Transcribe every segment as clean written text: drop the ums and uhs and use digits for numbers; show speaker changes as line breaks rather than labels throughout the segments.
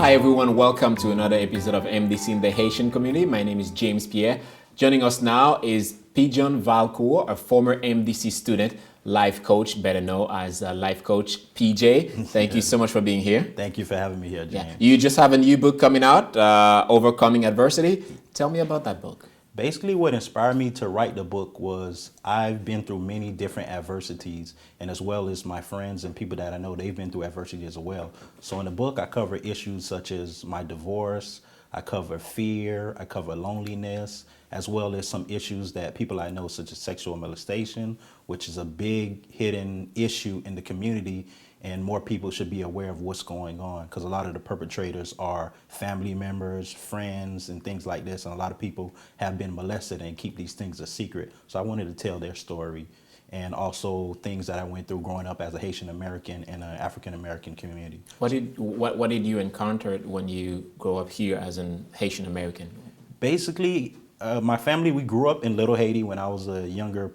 Hi everyone, welcome to another episode of MDC in the Haitian community. My name is James Pierre. Joining us now is Pijhon Valcourt, a former MDC student, life coach, better known as life coach PJ. Thank you so much for being here.
Thank you for having me here, James.
Yeah. You just have a new book coming out, Overcoming Adversity. Tell me about that book.
Basically, what inspired me to write the book was I've been through many different adversities, and as well as my friends and people that I know, they've been through adversity as well. So in the book, I cover issues such as my divorce, I cover fear, I cover loneliness, as well as some issues that people I know, such as sexual molestation, which is a big hidden issue in the community, and more people should be aware of what's going on, because a lot of the perpetrators are family members, friends, and things like this, and a lot of people have been molested and keep these things a secret. So I wanted to tell their story, and also things that I went through growing up as a Haitian American in an African American community.
What did you encounter when you grow up here as an Haitian American?
Basically, my family, we grew up in Little Haiti when I was a younger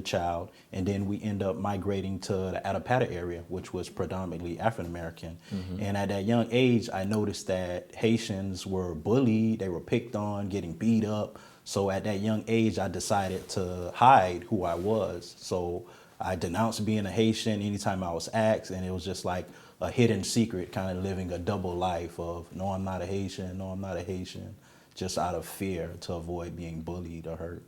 child, and then we end up migrating to the Attapata area, which was predominantly African American. And at that young age, I noticed that Haitians were bullied, they were picked on, getting beat up. So at that young age, I decided to hide who I was. So I denounced being a Haitian anytime I was asked, and it was just like a hidden secret, kind of living a double life of, no, I'm not a Haitian, no, I'm not a Haitian, just out of fear to avoid being bullied or hurt.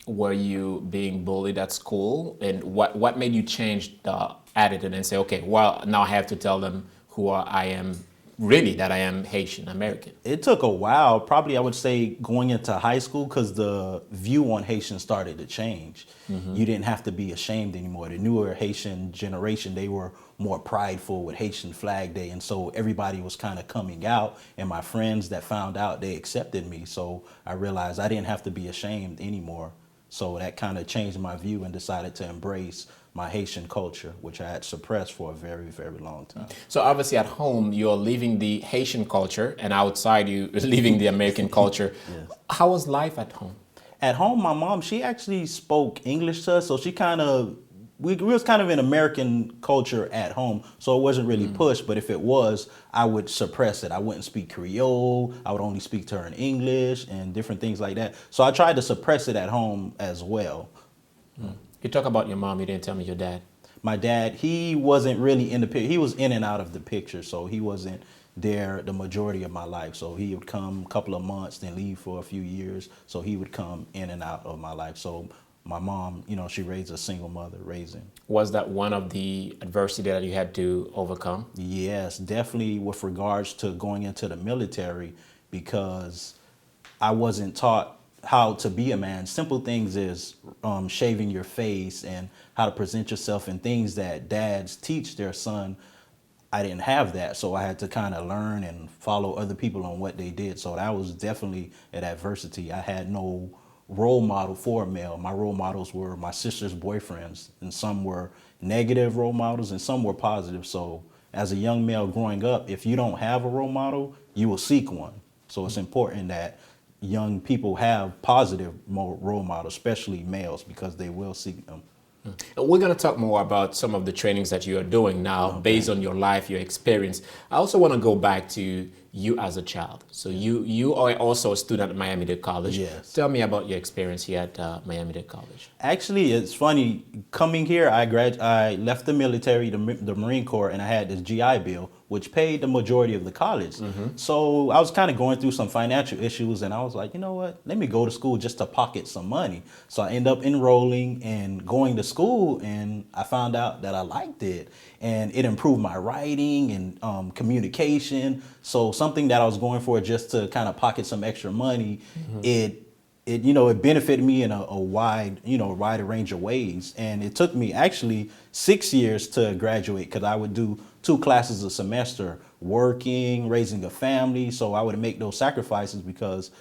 Were you being bullied at school? And what made you change the attitude and say, okay, well, now I have to tell them who I am, really, that I am Haitian American?
It took a while, probably I would say going into high school, because the view on Haitians started to change. You didn't have to be ashamed anymore. The newer Haitian generation, they were more prideful with Haitian Flag Day, and so everybody was kind of coming out, and my friends that found out, they accepted me. So I realized I didn't have to be ashamed anymore. So that kind of changed my view and decided to embrace my Haitian culture, which I had suppressed for a very, very long time.
So obviously at home, you're living the Haitian culture, and outside you're living the American culture.
Yes.
How was life at home?
At home, my mom, she actually spoke English to us, so she kind of, we was kind of in American culture at home, so it wasn't really pushed, but if it was, I would suppress it. I wouldn't speak Creole, I would only speak to her in English and different things like that. So I tried to suppress it at home as well.
You talk about your mom, you didn't tell me your dad.
My dad, he wasn't really in the picture. He was in and out of the picture, so he wasn't there the majority of my life. So he would come a couple of months, then leave for a few years. So he would come in and out of my life. So my mom, you know, she raised a single mother, raising.
Was that one of the adversity that you had to overcome?
Yes, definitely with regards to going into the military, because I wasn't taught how to be a man. Simple things is shaving your face and how to present yourself, and things that dads teach their son. I didn't have that, so I had to kind of learn and follow other people on what they did. So that was definitely an adversity. I had no role model for a male. My role models were my sister's boyfriends, and some were negative role models and some were positive. So as a young male growing up, if you don't have a role model, you will seek one. So it's important that young people have positive role models, especially males, because they will seek them.
We're going to talk more about some of the trainings that you are doing now, based on your life, your experience. I also want to go back to you as a child. So you are also a student at Miami-Dade College.
Yes.
Tell me about your experience here at Miami-Dade College.
Actually, it's funny. Coming here, I left the military, the Marine Corps, and I had this GI Bill, which paid the majority of the college. So I was kind of going through some financial issues, and I was like, you know what, let me go to school just to pocket some money. So I ended up enrolling and going to school, and I found out that I liked it, and it improved my writing and communication. So something that I was going for just to kind of pocket some extra money, it benefited me in a wider range of ways. And it took me actually 6 years to graduate, because I would do 2 classes a semester, working, raising a family. So I would make those sacrifices because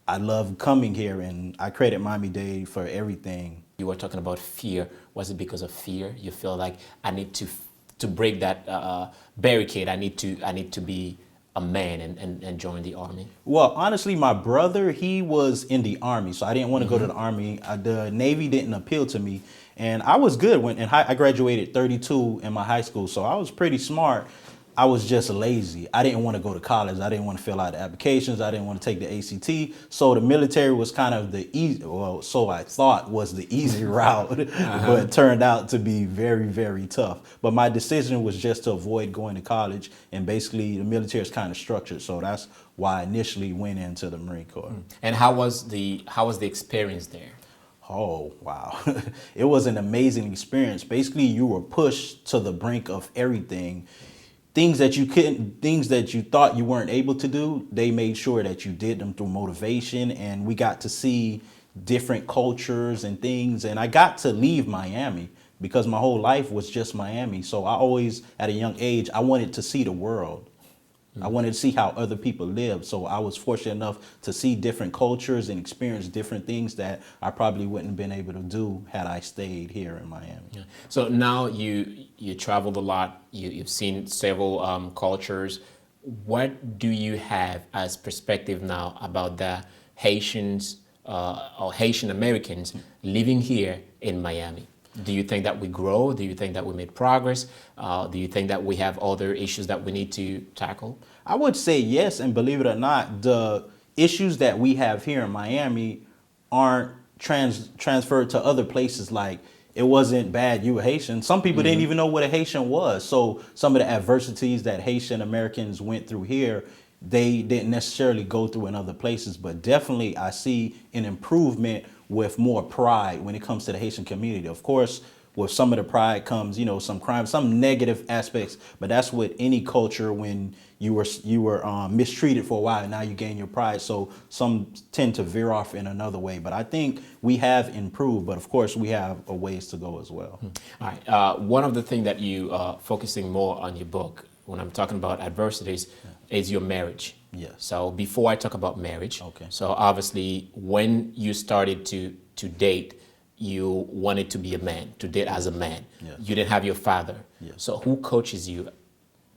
I love coming here, and I credit Miami-Dade for everything.
You were talking about fear. Was it because of fear? You feel like I need to break that barricade. I need to be a man and join the army?
Well, honestly, my brother, he was in the Army, so I didn't want to go to the Army. The Navy didn't appeal to me, and I was good I graduated 32 in my high school, so I was pretty smart. I was just lazy. I didn't want to go to college. I didn't want to fill out the applications. I didn't want to take the ACT. So the military was kind of the easy, well, so I thought was the easy route, but it turned out to be very, very tough. But my decision was just to avoid going to college, and basically the military is kind of structured. So that's why I initially went into the Marine Corps.
And how was the experience there?
Oh, wow. It was an amazing experience. Basically, you were pushed to the brink of everything. Things that you thought you weren't able to do, they made sure that you did them through motivation. And we got to see different cultures and things. And I got to leave Miami because my whole life was just Miami. So I always, at a young age, I wanted to see the world. I wanted to see how other people live. So I was fortunate enough to see different cultures and experience different things that I probably wouldn't have been able to do had I stayed here in Miami.
Yeah. So now you traveled a lot. You've seen several cultures. What do you have as perspective now about the Haitians or Haitian Americans living here in Miami? Do you think that we grow? Do you think that we made progress? Do you think that we have other issues that we need to tackle?
I would say yes, and believe it or not, the issues that we have here in Miami aren't transferred to other places. Like, it wasn't bad you were Haitian. Some people didn't even know what a Haitian was. So some of the adversities that Haitian Americans went through here, they didn't necessarily go through in other places. But definitely I see an improvement with more pride when it comes to the Haitian community. Of course, with some of the pride comes, some crime, some negative aspects, but that's with any culture. When you were mistreated for a while, and now you gain your pride. So some tend to veer off in another way, but I think we have improved, but of course we have a ways to go as well.
All right. One of the things that you are focusing more on your book, when I'm talking about adversities, is your marriage.
Yes.
So before I talk about marriage,
okay.
So obviously when you started to date, you wanted to be a man, to date as a man.
Yes.
You didn't have your father.
Yes.
So who coaches you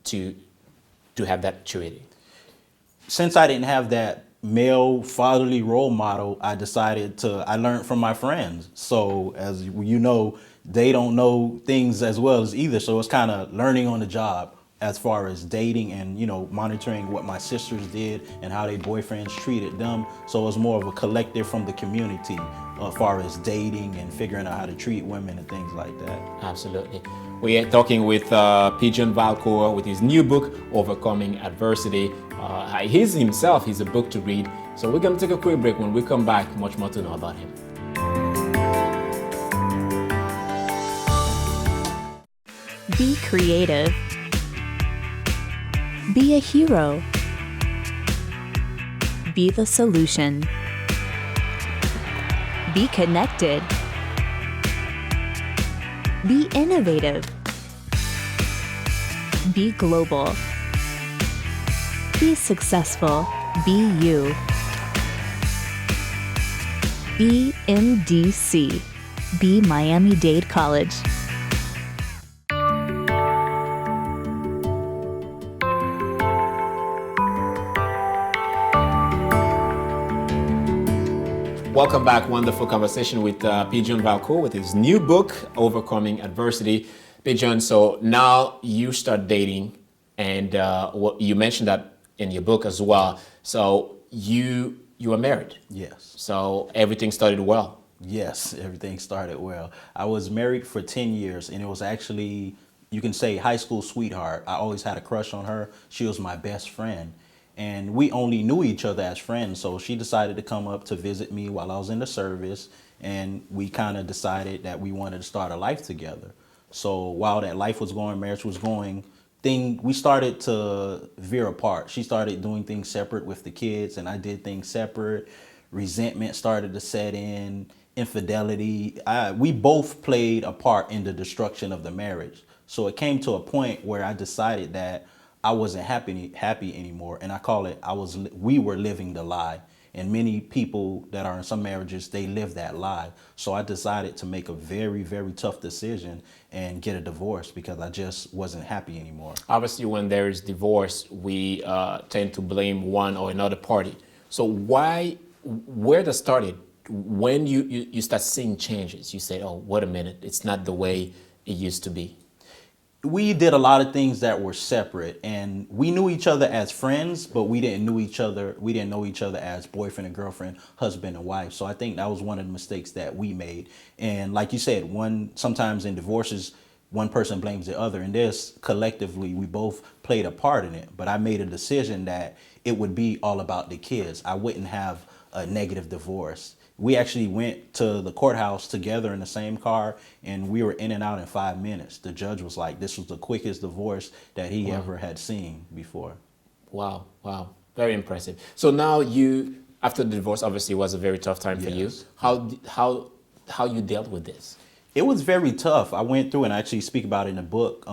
to have that maturity?
Since I didn't have that male fatherly role model, I learned from my friends. So as you know, they don't know things as well as either. So it's kind of learning on the job as far as dating and, monitoring what my sisters did and how their boyfriends treated them. So it was more of a collective from the community as far as dating and figuring out how to treat women and things like that.
Absolutely. We are talking with Pijhon Valcourt with his new book, Overcoming Adversity. He's a book to read. So we're going to take a quick break. When we come back, much more to know about him.
Be creative. Be a hero. Be the solution. Be connected. Be innovative. Be global. Be successful. Be you. Be MDC. Be Miami-Dade College.
Welcome back. Wonderful conversation with Pijhon Valcourt with his new book, Overcoming Adversity. Pijhon, so now you start dating, and you mentioned that in your book as well. So you were married.
Yes.
So everything started well.
Yes, everything started well. I was married for 10 years, and it was actually, you can say, high school sweetheart. I always had a crush on her. She was my best friend. And we only knew each other as friends. So she decided to come up to visit me while I was in the service. And we kind of decided that we wanted to start a life together. So while that life was going, marriage was going, we started to veer apart. She started doing things separate with the kids, and I did things separate. Resentment started to set in, infidelity. We both played a part in the destruction of the marriage. So it came to a point where I decided that I wasn't happy anymore, and I call it we were living the lie. And many people that are in some marriages, they live that lie. So I decided to make a very, very tough decision and get a divorce because I just wasn't happy anymore.
Obviously, when there is divorce, we tend to blame one or another party. So where that started, when you start seeing changes, you say, oh, wait a minute, it's not the way it used to be.
we did a lot of things that were separate, and we knew each other as friends, but we didn't know each other as boyfriend and girlfriend, husband and wife. So I think that was one of the mistakes that we made. And like you said, sometimes in divorces, one person blames the other, and this collectively we both played a part in it. But I made a decision that it would be all about the kids. I wouldn't have a negative divorce. We actually went to the courthouse together in the same car, and we were in and out in 5 minutes. The judge was like, this was the quickest divorce that he ever had seen before.
Wow, wow, very impressive. So now you, after the divorce, obviously it was a very tough time for you. How you dealt with this?
It was very tough. I went through, and I actually speak about it in the book,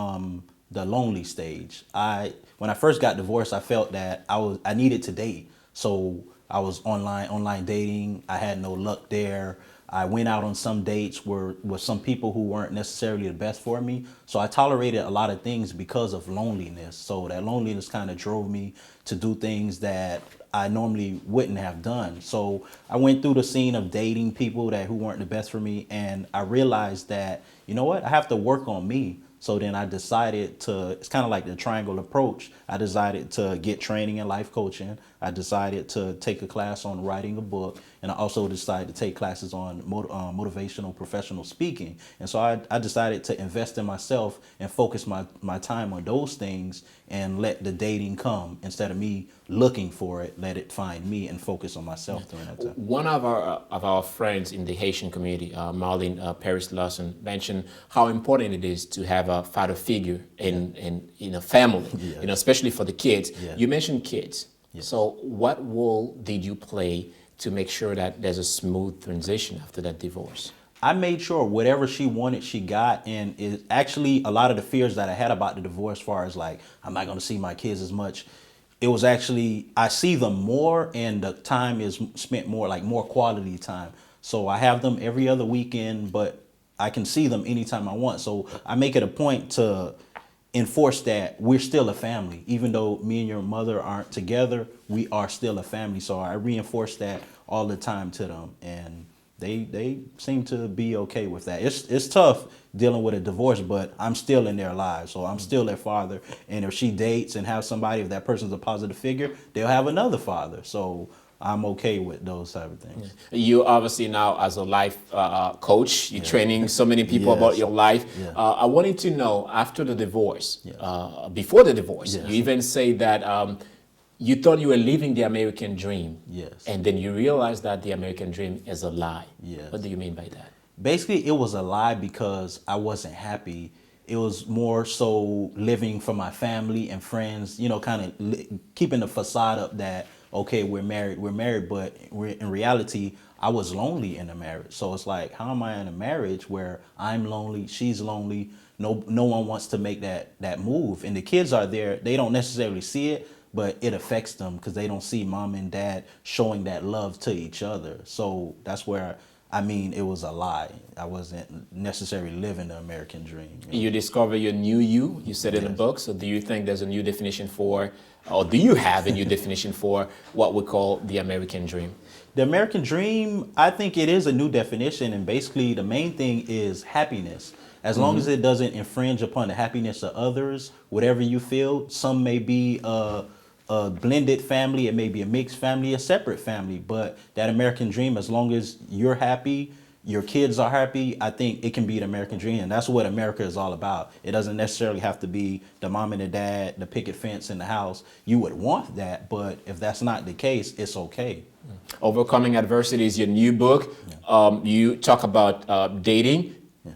the lonely stage. When I first got divorced, I felt that I needed to date. So I was online dating. I had no luck there. I went out on some dates with some people who weren't necessarily the best for me. So I tolerated a lot of things because of loneliness. So that loneliness kind of drove me to do things that I normally wouldn't have done. So I went through the scene of dating people who weren't the best for me. And I realized that, you know what, I have to work on me. So then I decided it's kind of like the triangle approach. I decided to get training in life coaching. I decided to take a class on writing a book. And I also decided to take classes on motivational professional speaking. And so I decided to invest in myself and focus my time on those things and let the dating come instead of me looking for it, let it find me and focus on myself during that time.
One of our friends in the Haitian community, Marlene Paris Lawson, mentioned how important it is to have a father figure in a family, especially for the kids.
Yeah.
You mentioned kids.
Yes.
So what role did you play to make sure that there's a smooth transition after that divorce?
I made sure whatever she wanted, she got. And it actually, a lot of the fears that I had about the divorce, as far as like, I'm not going to see my kids as much. It was actually, I see them more, and the time is spent more, like more quality time. So I have them every other weekend, but I can see them anytime I want. So I make it a point to enforce that we're still a family. Even though me and your mother aren't together, we are still a family. So I reinforce that all the time to them, and they seem to be okay with that. It's tough dealing with a divorce, but I'm still in their lives, so I'm still their father. And if she dates and has somebody, if that person's a positive figure, they'll have another father. So I'm okay with those type of things.
You obviously now, as a life coach, you're training so many people about your life.
Yeah.
I wanted to know, after the divorce, before the divorce, you even say that you thought you were living the American dream.
Yes.
And then you realized that the American dream is a lie.
Yes.
What do you mean by that?
Basically, it was a lie because I wasn't happy. It was more so living for my family and friends, kind of keeping the facade up that, okay, we're married, but in reality, I was lonely in a marriage. So it's like, how am I in a marriage where I'm lonely, she's lonely, no one wants to make that move, and the kids are there, they don't necessarily see it, but it affects them because they don't see mom and dad showing that love to each other. So that's where, it was a lie. I wasn't necessarily living the American dream.
You discover your new you said in the book. So do you think there's a new definition for, or do you have a new definition for what we call the American dream?
The American dream, I think it is a new definition. And basically the main thing is happiness. As long as it doesn't infringe upon the happiness of others, whatever you feel, some may be a blended family, it may be a mixed family, a separate family, but that American dream, as long as you're happy, your kids are happy, I think it can be the American dream. And that's what America is all about. It doesn't necessarily have to be the mom and the dad, the picket fence in the house. You would want that, but if that's not the case, it's okay.
Overcoming Adversity is your new book. You talk about dating.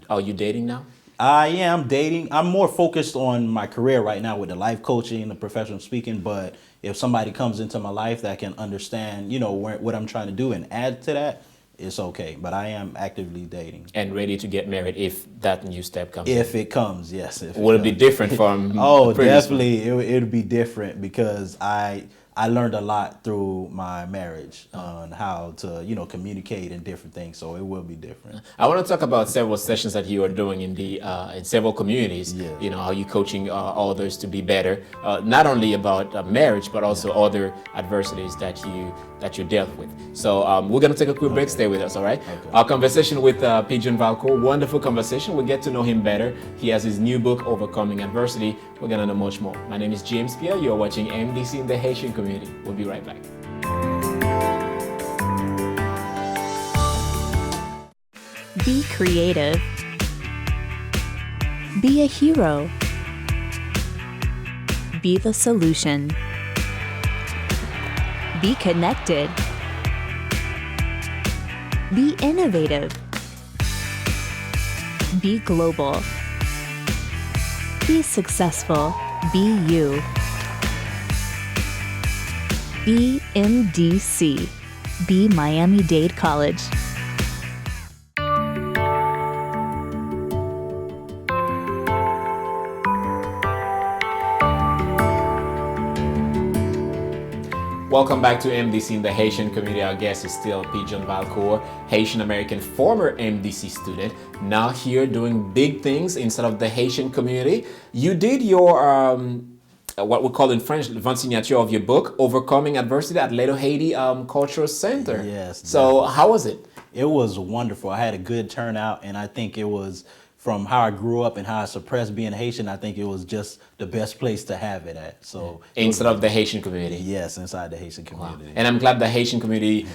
Are you dating now?
I am dating. I'm more focused on my career right now with the life coaching and the professional speaking. But if somebody comes into my life that can understand, what I'm trying to do and add to that, it's okay. But I am actively dating.
And ready to get married if that new step comes.
If it comes, yes.
Will it be different from
Oh,
the previous
definitely. It'll be different because I I learned a lot through my marriage on how to, communicate and different things. So it will be different.
I want to talk about several sessions that you are doing in the in several communities.
Yes.
You know, how you coaching others to be better, not only about marriage, but also other adversities that you dealt with. So we're gonna take a quick break. Stay with us, all right?
Okay.
Our conversation with Pijhon Valcourt, wonderful conversation. We'll get to know him better. He has his new book, Overcoming Adversity. We're gonna know much more. My name is James Pierre. You're watching MDC in the Haitian community. We'll be right back.
Be creative. Be a hero. Be the solution. Be connected. Be innovative. Be global. Be successful. Be you. Be MDC. Be Miami-Dade College.
Welcome back to MDC in the Haitian community. Our guest is still Pijhon Valcourt, Haitian American, former MDC student, now here doing big things inside of the Haitian community. You did your what we call in French, signature of your book, Overcoming Adversity at Little Haiti Cultural Center.
Yes.
So how was it?
It was wonderful. I had a good turnout, and I think it was from how I grew up and how I suppressed being Haitian. I think it was just the best place to have it at. So
Inside of the Haitian community.
yes, inside the Haitian community.
And I'm glad the Haitian community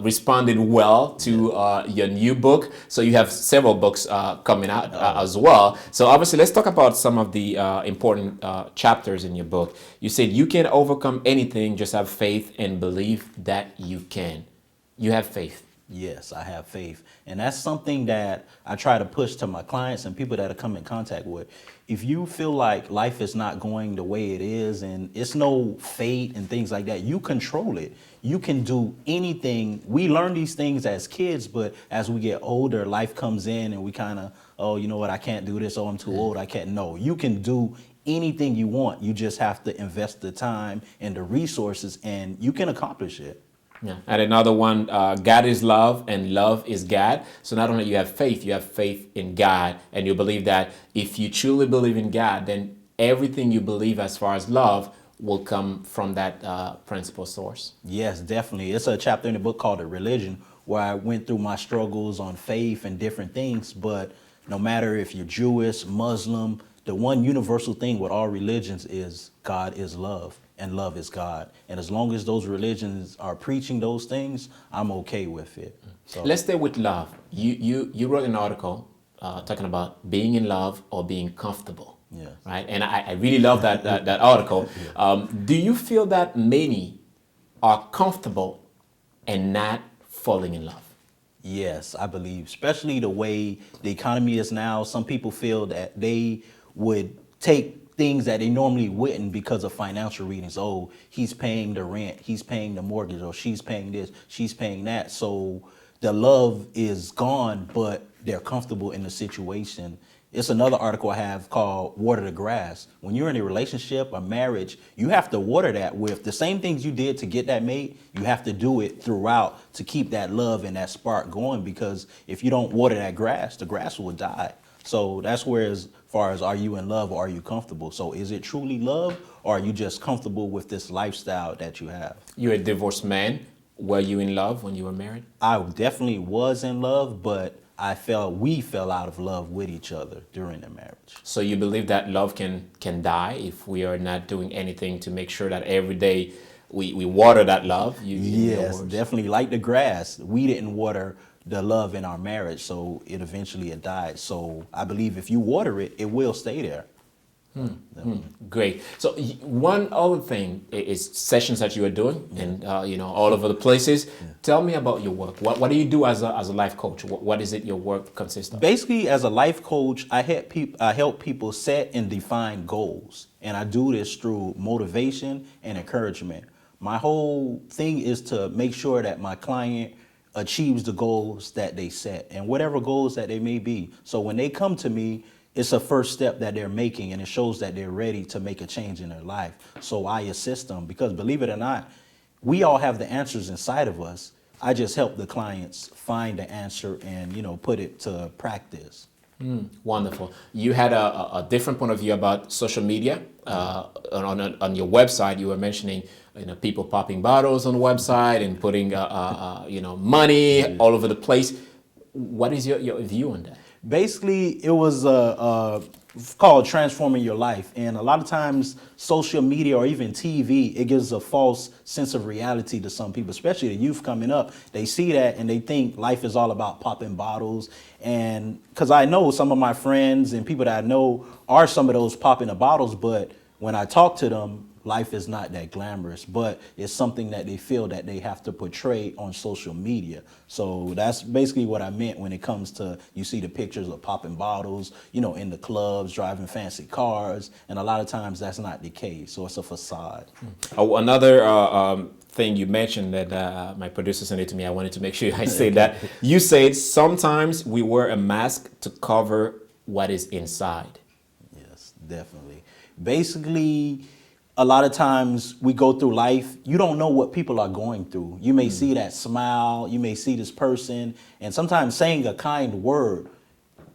responded well to your new book. So you have several books coming out as well. So obviously, let's talk about some of the important chapters in your book. You said you can overcome anything, just have faith and believe that you can. You have faith.
Yes, I have faith. And that's something that I try to push to my clients and people that I come in contact with. If you feel like life is not going the way it is and it's no fate and things like that, you control it. You can do anything. We learn these things as kids, but as we get older, life comes in and we kind of, oh, you know what, I can't do this. Oh, I'm too old. I can't. No, you can do anything you want. You just have to invest the time and the resources and you can accomplish it.
Yeah. And another one, God is love and love is God. So not only you have faith in God, and you believe that if you truly believe in God, then everything you believe as far as love will come from that principal source.
Yes, definitely. It's a chapter in the book called The Religion where I went through my struggles on faith and different things. But no matter if you're Jewish, Muslim, the one universal thing with all religions is God is love. And love is God. And as long as those religions are preaching those things, I'm okay with it. So
let's stay with love. You wrote an article talking about being in love or being comfortable.
Yes.
Right. And I really love that article. Do you feel that many are comfortable and not falling in love?
Yes, I believe, especially the way the economy is now. Some people feel that they would take things that they normally wouldn't because of financial reasons. Oh, he's paying the rent, he's paying the mortgage, or she's paying this, she's paying that. So the love is gone, but they're comfortable in the situation. It's another article I have called Water the Grass. When you're in a relationship, a marriage, you have to water that with the same things you did to get that mate. You have to do it throughout to keep that love and that spark going, because if you don't water that grass, the grass will die. So that's where, as far as, are you in love or are you comfortable? So is it truly love, or are you just comfortable with this lifestyle that you have?
You're a divorced man. Were you in love when you were married?
I definitely was in love, but we fell out of love with each other during the marriage.
So you believe that love can die if we are not doing anything to make sure that every day we water that love?
Yes, definitely. Like the grass, we didn't water the love in our marriage, so it eventually died. So I believe if you water it, it will stay there.
Great. So one other thing is sessions that you are doing, and all over the places. Yeah. Tell me about your work. What do you do as a life coach? What is it your work consists of?
Basically, as a life coach, I help people set and define goals, and I do this through motivation and encouragement. My whole thing is to make sure that my client achieves the goals that they set, and whatever goals that they may be. So when they come to me, it's a first step that they're making, and it shows that they're ready to make a change in their life. So I assist them because, believe it or not, we all have the answers inside of us. I just help the clients find the answer and, put it to practice.
Wonderful. You had a different point of view about social media. On your website, you were mentioning people popping bottles on the website and putting money all over the place. What is your view on that?
Basically, it was called Transforming Your Life. And a lot of times, social media or even TV, it gives a false sense of reality to some people, especially the youth coming up. They see that and they think life is all about popping bottles. And because I know some of my friends and people that I know are some of those popping the bottles, but when I talk to them, life is not that glamorous, but it's something that they feel that they have to portray on social media. So that's basically what I meant when it comes to, you see the pictures of popping bottles, in the clubs, driving fancy cars, and a lot of times that's not the case. So it's a facade.
Oh, another thing you mentioned that my producer sent it to me, I wanted to make sure I say that. You said sometimes we wear a mask to cover what is inside.
Yes, definitely. Basically, a lot of times we go through life, you don't know what people are going through. You may see that smile, you may see this person, and sometimes saying a kind word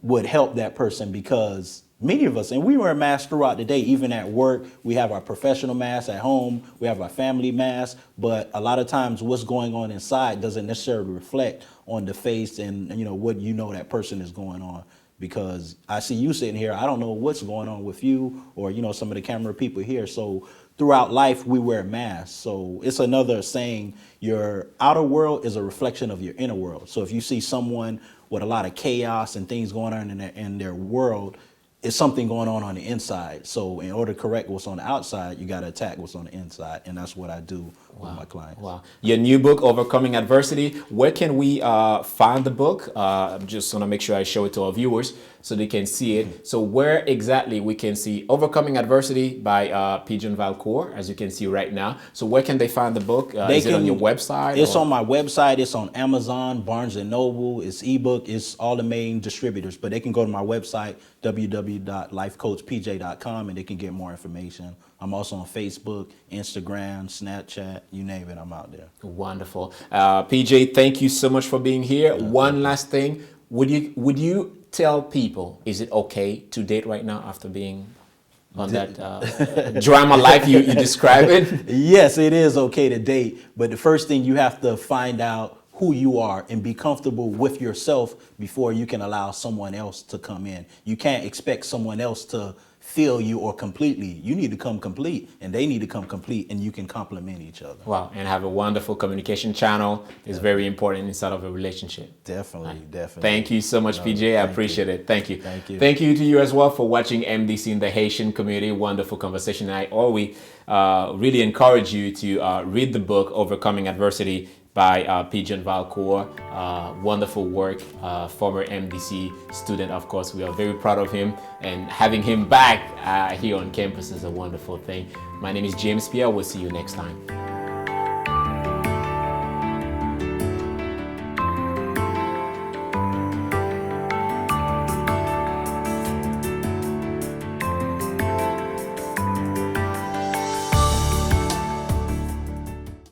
would help that person, because many of us, and we wear masks throughout the day, even at work, we have our professional masks, at home, we have our family masks, but a lot of times what's going on inside doesn't necessarily reflect on the face and what that person is going on. Because I see you sitting here, I don't know what's going on with you or, some of the camera people here. So throughout life, we wear masks. So it's another saying, your outer world is a reflection of your inner world. So if you see someone with a lot of chaos and things going on in their world, it's something going on the inside. So in order to correct what's on the outside, you got to attack what's on the inside. And that's what I do with my clients.
Wow. Your new book, Overcoming Adversity, where can we find the book? I'm just want to make sure I show it to our viewers so they can see it. So where exactly we can see Overcoming Adversity by Pijhon Valcourt, as you can see right now. So where can they find the book? Is it on your website?
It's on my website. It's on Amazon, Barnes & Noble. It's ebook. It's all the main distributors. But they can go to my website, www.lifecoachpj.com, and they can get more information. I'm also on Facebook, Instagram, Snapchat, you name it, I'm out there.
Wonderful. PJ, thank you so much for being here. One last thing. Would you tell people, is it okay to date right now after being on that drama life you describe it?
Yes, it is okay to date. But the first thing, you have to find out who you are and be comfortable with yourself before you can allow someone else to come in. You can't expect someone else to fill you or completely. You need to come complete and they need to come complete, and you can complement each other.
Wow, and have a wonderful communication channel is very important inside of a relationship.
Definitely.
Thank you so much, PJ. I appreciate it. Thank you.
Thank you.
Thank you to you as well for watching MDC in the Haitian community. Wonderful conversation. I always really encourage you to read the book, Overcoming Adversity, by Pijhon Valcourt. Wonderful work, former MDC student, of course. We are very proud of him, and having him back here on campus is a wonderful thing. My name is James Pierre. We'll see you next time.